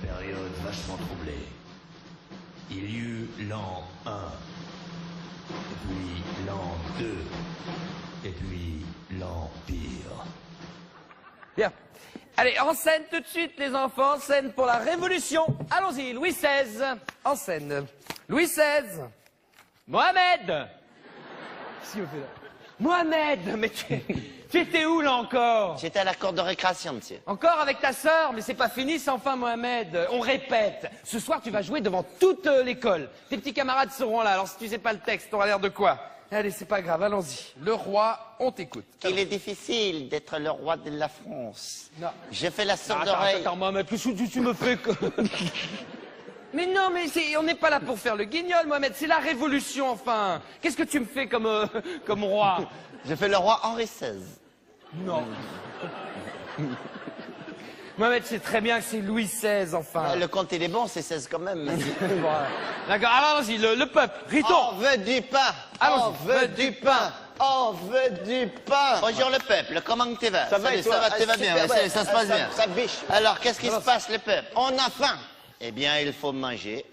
Période vachement troublée. Il y eut l'an 1, et puis l'an 2, et puis l'Empire. Bien. Allez, en scène tout de suite, les enfants. En scène pour la Révolution. Allons-y, Louis XVI. En scène. Louis XVI. Mohamed. Qu'est-ce qu'il me fait là? Mohamed, mais tu étais où là encore? J'étais à la cour de récréation, monsieur. Encore avec ta sœur? Mais c'est pas fini sans fin, Mohamed. On répète. Ce soir, tu vas jouer devant toute l'école. Tes petits camarades seront là. Alors si tu sais pas le texte, t'auras l'air de quoi? Allez, c'est pas grave, allons-y. Le roi, on t'écoute. Il est difficile d'être le roi de la France. Non. J'ai fait la sourde Attends, oreille. attends, Mohamed, tu me fais que... Mais non, mais on n'est pas là pour faire le guignol, Mohamed, c'est la révolution, enfin. Qu'est-ce que tu me fais comme roi? J'ai fait le roi Henri XVI. Non. Mohamed, c'est très bien que c'est Louis XVI, enfin. Le compte, il est bon, c'est 16 quand même. Voilà. D'accord, alors allons-y, le peuple, Riton. On veut du pain. Allons-y. On veut du pain. On veut du pain. Bonjour le peuple, comment tu vas? Ça va et toi? tu vas bien, Super, ouais, ça se passe bien. Ça biche. Alors, qu'est-ce qui se passe, le peuple? On a faim. Eh bien, il faut manger.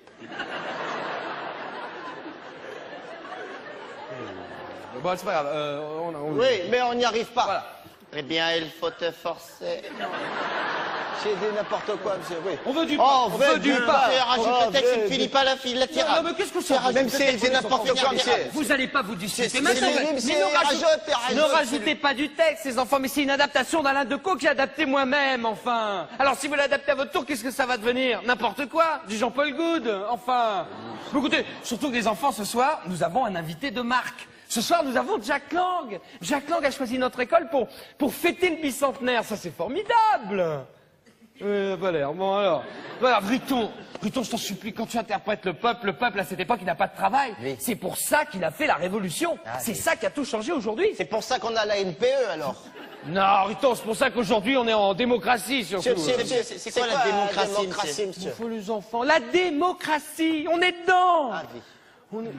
Bon, c'est pas grave, Oui, mais on n'y arrive pas. Voilà. Eh bien, il faut te forcer. J'ai dit n'importe quoi, monsieur, oui. On veut du pain, On veut du pain. Rajoute le texte, il ne finit pas la tirade. Non, mais qu'est-ce que c'est? Même si c'est n'importe quoi, monsieur. Vous n'allez pas vous disputer C'est- maintenant. c'est- Mais c'est- ne rajoute, rajoutez pas du texte, les enfants, mais c'est une adaptation d'Alain Decaux que j'ai adapté moi-même, enfin. Alors si vous l'adaptez à votre tour, qu'est-ce que ça va devenir? N'importe quoi, du Jean-Paul Goude, enfin. Mais écoutez, surtout que les enfants, ce soir, nous avons un invité de marque. Ce soir, nous avons Jack Lang. Jack Lang a choisi notre école pour fêter le bicentenaire. Ça, c'est formidable. Pas l'air. Bon, alors. Voilà, Riton, je t'en supplie, quand tu interprètes le peuple à cette époque, il n'a pas de travail. Oui. C'est pour ça qu'il a fait la révolution. C'est ça qui a tout changé aujourd'hui. C'est pour ça qu'on a la NPE, alors. Non, Riton, c'est pour ça qu'aujourd'hui, on est en démocratie, surtout. C'est quoi la démocratie, monsieur? Faut les enfants. La démocratie, on est dedans. Ah, oui. On est...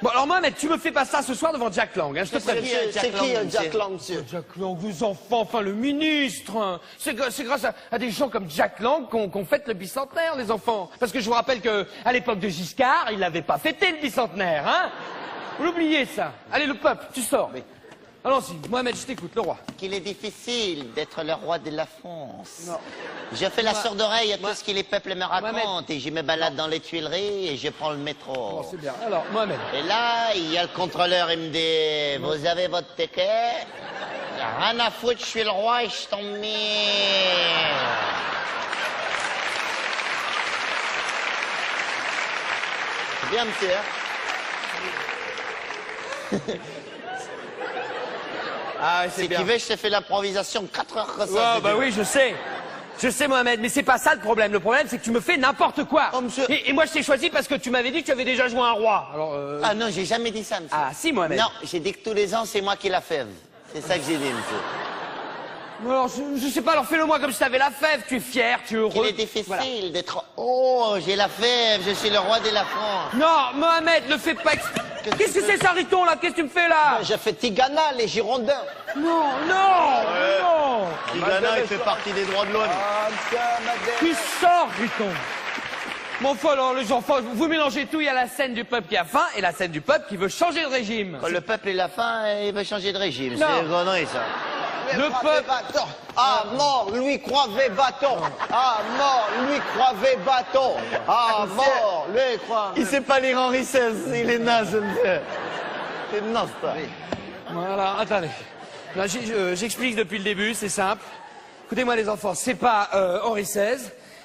Bon, alors Mohamed, tu me fais pas ça ce soir devant Jack Lang, hein, je te préviens. C'est qui Jack Lang, monsieur? Jack Lang, vos enfants, enfin le ministre, hein. C'est grâce à des gens comme Jack Lang qu'on fête le bicentenaire, les enfants. Parce que je vous rappelle que à l'époque de Giscard, il n'avait pas fêté le bicentenaire, hein. Vous l'oubliez ça. Allez, le peuple, tu sors. Oui. Allons-y, Mohamed, je t'écoute, le roi. Qu'il est difficile d'être le roi de la France. Non. Je fais la sourde oreille à tout ce que les peuples me racontent Mohamed. et je me balade dans les Tuileries et je prends le métro. Bon, c'est bien. Alors, Mohamed. Et là, il y a le contrôleur, il me dit, vous avez votre ticket? Rien à foutre, je suis le roi et je t'en mets. C'est bien, monsieur, hein? Ah, Si tu veux, je te fais l'improvisation 4 heures que ça. Ouais, si bah tu veux. oui, je sais. Je sais, Mohamed, mais c'est pas ça le problème. Le problème, c'est que tu me fais n'importe quoi. Oh, monsieur. Et moi, je t'ai choisi parce que tu m'avais dit que tu avais déjà joué un roi. Alors, Ah non, j'ai jamais dit ça, monsieur. Ah, si, Mohamed. Non, j'ai dit que tous les ans, c'est moi qui la fève. C'est ça que j'ai dit, monsieur. Alors, je sais pas, alors fais-le moi comme si t'avais la fève. Tu es fier, tu es heureux. Il est difficile Voilà. d'être... Oh, j'ai la fève, je suis le roi de la France. Non, Mohamed, ne fais pas... Qu'est-ce que c'est ça, Riton, là? Qu'est-ce que tu me fais, là? J'ai fait Tigana, les Girondins. Non, non, non. Tigana, il fait partie des droits de l'homme. Ah, ça, madame. Tu sors, Riton. Mon enfin, alors, les enfants, vous mélangez tout. Il y a la scène du peuple qui a faim et la scène du peuple qui veut changer de régime. Quand le peuple est la faim, il veut changer de régime. Non. C'est connerie, ça. Le peuple... Bâton. Ah, mort, Louis Croivet Bâton. Ah, mort, Louis Croivet Bâton. Ah, mort, Louis Croivet. Il sait pas lire Henri XVI, il est naze, monsieur. C'est naze, ça. Voilà, attendez. Là, j'explique depuis le début, c'est simple. Écoutez-moi les enfants, c'est pas Henri XVI,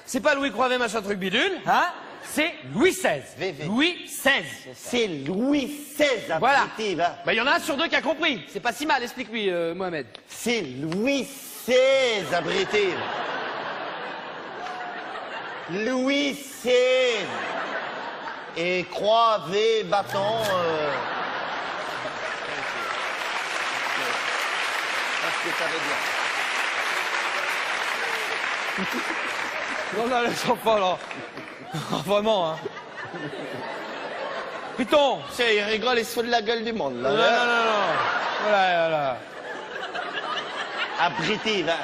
c'est pas Louis Croivet machin truc bidule, hein? C'est Louis XVI. Louis XVI. C'est Louis XVI, Voilà. abruti, va. Bah, il y en a un sur deux qui a compris. C'est pas si mal, explique-lui, Mohamed. C'est Louis XVI, abruti. Louis XVI. Et Croivet, bâton... Qu'est-ce que ça veut dire? Non, non, les enfants, là. Vraiment, hein. Python. C'est, il rigole, il se fout de la gueule du monde, là. Non, non, non, non. Voilà, voilà. Abrétive, hein.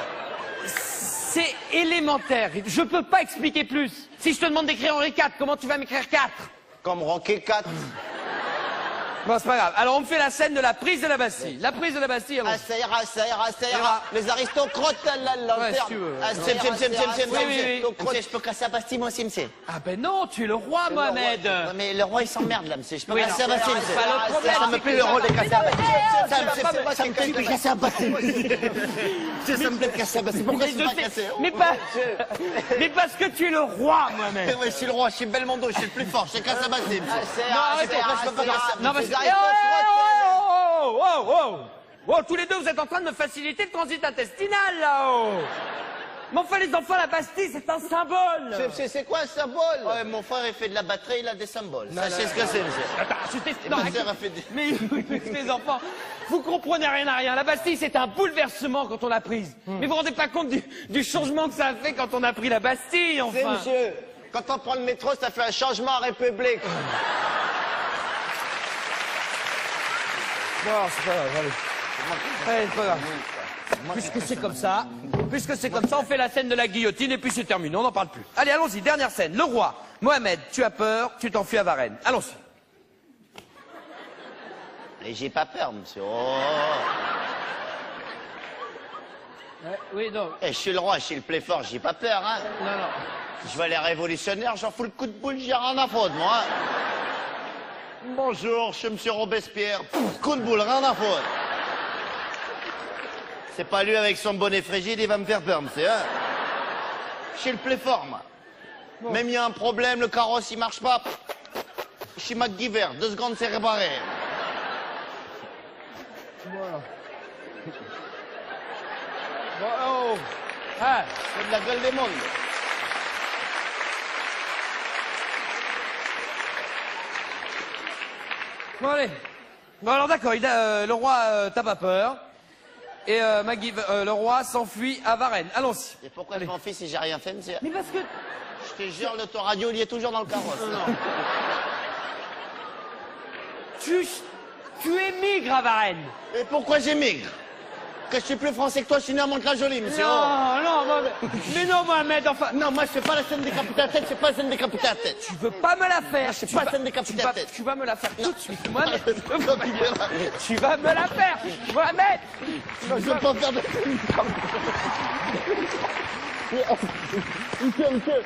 C'est élémentaire. Je peux pas expliquer plus. Si je te demande d'écrire Henri IV, comment tu vas m'écrire 4? Comme Rocky 4. Bon, c'est pas grave. Alors, on me fait la scène de la prise de la Bastille. La prise de la Bastille, avant. Ah, ça ira, ça ira, ça ira. ira. Les aristocrates, la lanterne. Ouais, si tu veux. Ah, ça ira, ça ira, ça ira. Monsieur, je peux casser la Bastille, moi aussi, monsieur. Ah ben non, tu es le roi, Mohamed. Ouais, mais le roi, il s'emmerde, là, monsieur. Je peux Oui, casser non, la Bastille, c'est monsieur. pas le problème. Ça me plaît le rôle de casser la Bastille. Ça me plaît de casser la Bastille. Ça me plaît de casser la Bastille. Pourquoi je ne pas casser? Mais parce que tu es le roi, Mohamed. Ouais, je suis le roi, je suis Belmondo, je suis le plus fort. Je casse la Bastille, monsieur. Pourquoi je peux pas casser Non, parce les que... Oh, tous les deux, vous êtes en train de me faciliter le transit intestinal, là-haut. Mais enfin, les enfants, la Bastille, c'est un symbole. C'est quoi un symbole? Ouais, mon frère, il fait de la batterie, il a des symboles. Sachez ce que c'est, monsieur. Attends, je t'explique. Ma sœur a fait des... Mais les enfants, vous comprenez rien à rien. La Bastille, c'est un bouleversement quand on l'a prise. Mais vous vous rendez pas compte du changement que ça a fait quand on a pris la Bastille, C'est, enfin. monsieur, quand on prend le métro, ça fait un changement en République. Bon, c'est pas grave, allez. Allez, c'est pas grave. Puisque c'est comme ça, on fait la scène de la guillotine et puis c'est terminé, on n'en parle plus. Allez, allons-y, dernière scène. Le roi, Mohamed, tu as peur, tu t'enfuis à Varennes. Allons-y. Et j'ai pas peur, monsieur. Oh. Oui, non, Eh, je suis le roi, je suis le plus fort, j'ai pas peur, hein. non. Je vois les révolutionnaires, j'en fous le coup de boule, j'ai rien à foutre, moi. Hein. Bonjour, je suis monsieur Robespierre. Pff, coup de boule, rien à foutre. C'est pas lui avec son bonnet frigide, il va me faire peur, monsieur. Hein. Je suis le plus fort, moi. Bon. Même il y a un problème, le carrosse il marche pas. Je suis MacGyver, 2 secondes c'est réparé. Voilà. Bon, oh. Ah, C'est de la gueule des mondes. bon, allez. Bon, alors d'accord, le roi, t'as pas peur. Et le roi s'enfuit à Varennes. Allons-y. Et pourquoi je m'enfuis si j'ai rien fait, monsieur? Mais parce que... Je te jure, l'autoradio, il est toujours dans le carrosse. Tu émigres à Varennes. Et pourquoi j'émigre? Que je suis plus français que toi, je suis né à Mantes-la-Jolie, monsieur. Non, mais non, Mohamed, enfin... Non, moi, je fais pas la scène décapitée à tête, je fais pas la scène décapitée à tête. Tu veux pas me la faire. Je fais pas la scène décapitée à tête. Tu vas me la faire tout de suite, Mohamed. Tu vas me la faire, Mohamed. Non, je veux pas faire de scène Monsieur,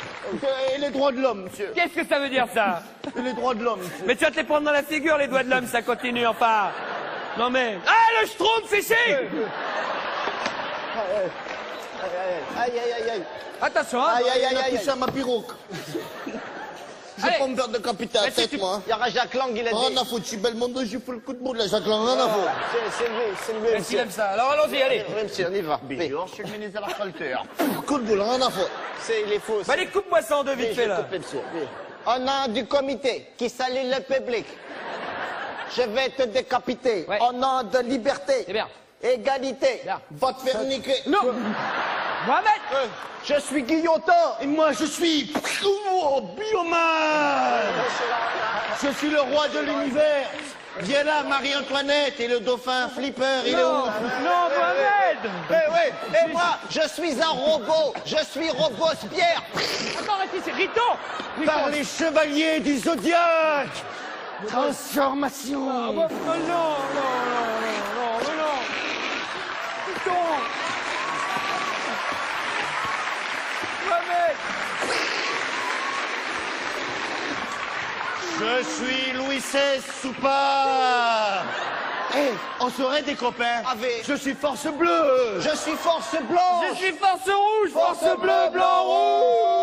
et les droits de l'homme, monsieur. Qu'est-ce que ça veut dire, ça? Et les droits de l'homme, monsieur. Mais tu vas te les prendre dans la figure, les doigts de l'homme, ça continue, enfin. Non, mais... Ah, le schtroumpf ici. Aïe. Attention, hein. Aïe, touché à ma pirogue. Je vais Allez. pas me faire décapiter à la tête, moi. Il y aura Jacques Lang, il a dit. Rien à foutre, je suis Belmondo, j'ai fait le coup de boule, là, Jacques Lang, rien à foutre. C'est lui, Est-ce qu'il aime ça? Alors, allons-y, allez. Oui, monsieur, on y va. Bonjour, je suis le ministre de la Culture. Coup de boule, rien à foutre. Il est faux. Bah, allez, coupe-moi ça en deux, vite fait, là. Au nom du comité qui salue le public, je vais te décapiter. Ouais. Au nom de liberté, C'est bien. égalité, Bien. Va te faire niquer. Non. Mohamed. je suis guillotin. Et moi, je suis... Oh, Bioman. Je suis le roi de l'univers. Viens là, Marie-Antoinette et le dauphin Flipper, il est où? Non, Mohamed. Et moi, je suis un robot. Je suis Robespierre. Attends, arrête ici, Rito. Par les chevaliers du Zodiaque. Transformation. Non, non. Rito. Mohamed. Je suis Louis XVI Soupa. Eh, on serait des copains. Je suis Force Bleue. Je suis Force Blanche. Je suis force rouge, force bleue, blanc, rouge.